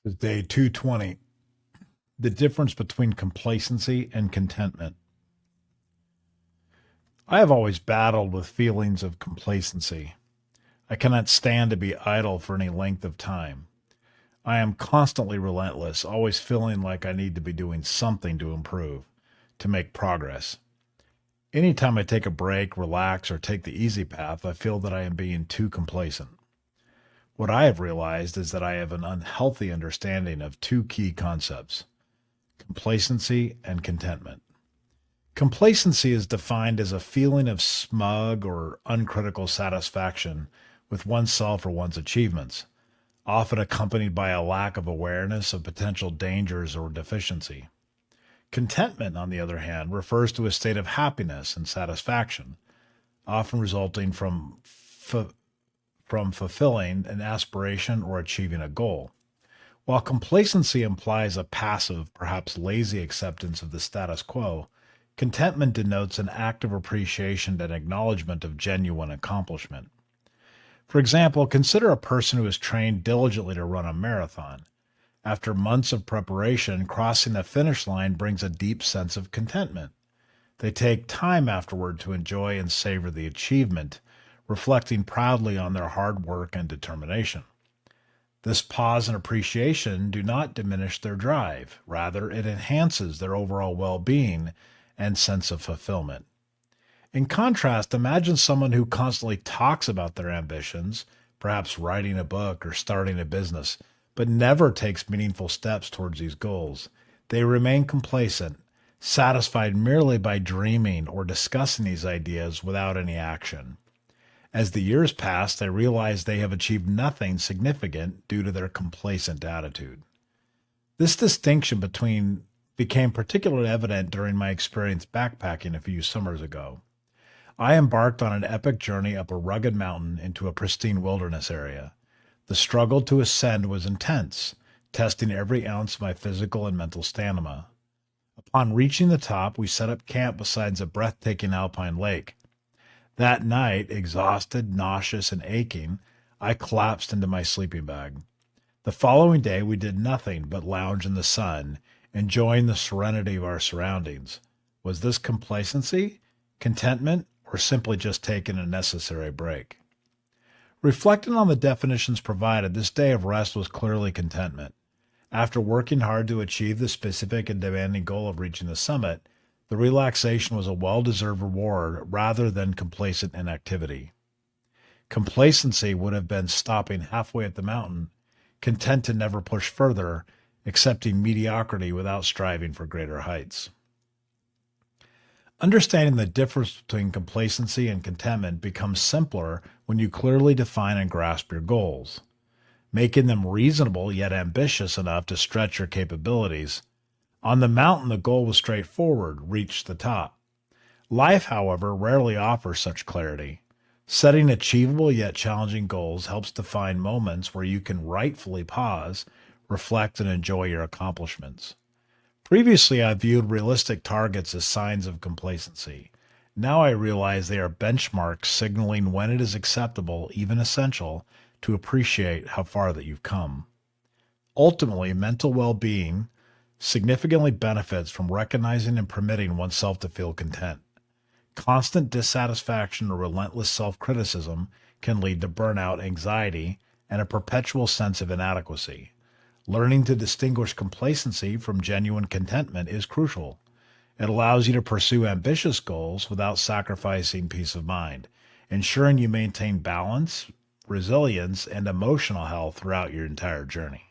This is day 220. The difference between complacency and contentment. I have always battled with feelings of complacency. I cannot stand to be idle for any length of time. I am constantly relentless, always feeling like I need to be doing something to improve, to make progress. Anytime I take a break, relax, or take the easy path, I feel that I am being too complacent. What I have realized is that I have an unhealthy understanding of two key concepts: complacency and contentment. Complacency is defined as a feeling of smug or uncritical satisfaction with oneself or one's achievements, often accompanied by a lack of awareness of potential dangers or deficiency. Contentment, on the other hand, refers to a state of happiness and satisfaction, often resulting from fulfilling an aspiration or achieving a goal. While complacency implies a passive, perhaps lazy acceptance of the status quo, contentment denotes an active appreciation and acknowledgment of genuine accomplishment. For example, consider a person who has trained diligently to run a marathon. After months of preparation, crossing the finish line brings a deep sense of contentment. They take time afterward to enjoy and savor the achievement, reflecting proudly on their hard work and determination. This pause and appreciation do not diminish their drive. Rather, it enhances their overall well-being and sense of fulfillment. In contrast, imagine someone who constantly talks about their ambitions, perhaps writing a book or starting a business, but never takes meaningful steps towards these goals. They remain complacent, satisfied merely by dreaming or discussing these ideas without any action. As the years pass, they realize they have achieved nothing significant due to their complacent attitude. This distinction became particularly evident during my experience backpacking a few summers ago. I embarked on an epic journey up a rugged mountain into a pristine wilderness area. The struggle to ascend was intense, testing every ounce of my physical and mental stamina. Upon reaching the top, we set up camp beside a breathtaking alpine lake. That night, exhausted, nauseous, and aching, I collapsed into my sleeping bag. The following day, we did nothing but lounge in the sun, enjoying the serenity of our surroundings. Was this complacency, contentment, or simply just taking a necessary break? Reflecting on the definitions provided, this day of rest was clearly contentment. After working hard to achieve the specific and demanding goal of reaching the summit, the relaxation was a well-deserved reward rather than complacent inactivity. Complacency would have been stopping halfway at the mountain, content to never push further, accepting mediocrity without striving for greater heights. Understanding the difference between complacency and contentment becomes simpler when you clearly define and grasp your goals, making them reasonable yet ambitious enough to stretch your capabilities. On the mountain, the goal was straightforward: reach the top. Life, however, rarely offers such clarity. Setting achievable yet challenging goals helps define moments where you can rightfully pause, reflect, and enjoy your accomplishments. Previously, I viewed realistic targets as signs of complacency. Now I realize they are benchmarks signaling when it is acceptable, even essential, to appreciate how far that you've come. Ultimately, mental well-being significantly benefits from recognizing and permitting oneself to feel content. Constant dissatisfaction or relentless self-criticism can lead to burnout, anxiety, and a perpetual sense of inadequacy. Learning to distinguish complacency from genuine contentment is crucial. It allows you to pursue ambitious goals without sacrificing peace of mind, ensuring you maintain balance, resilience, and emotional health throughout your entire journey.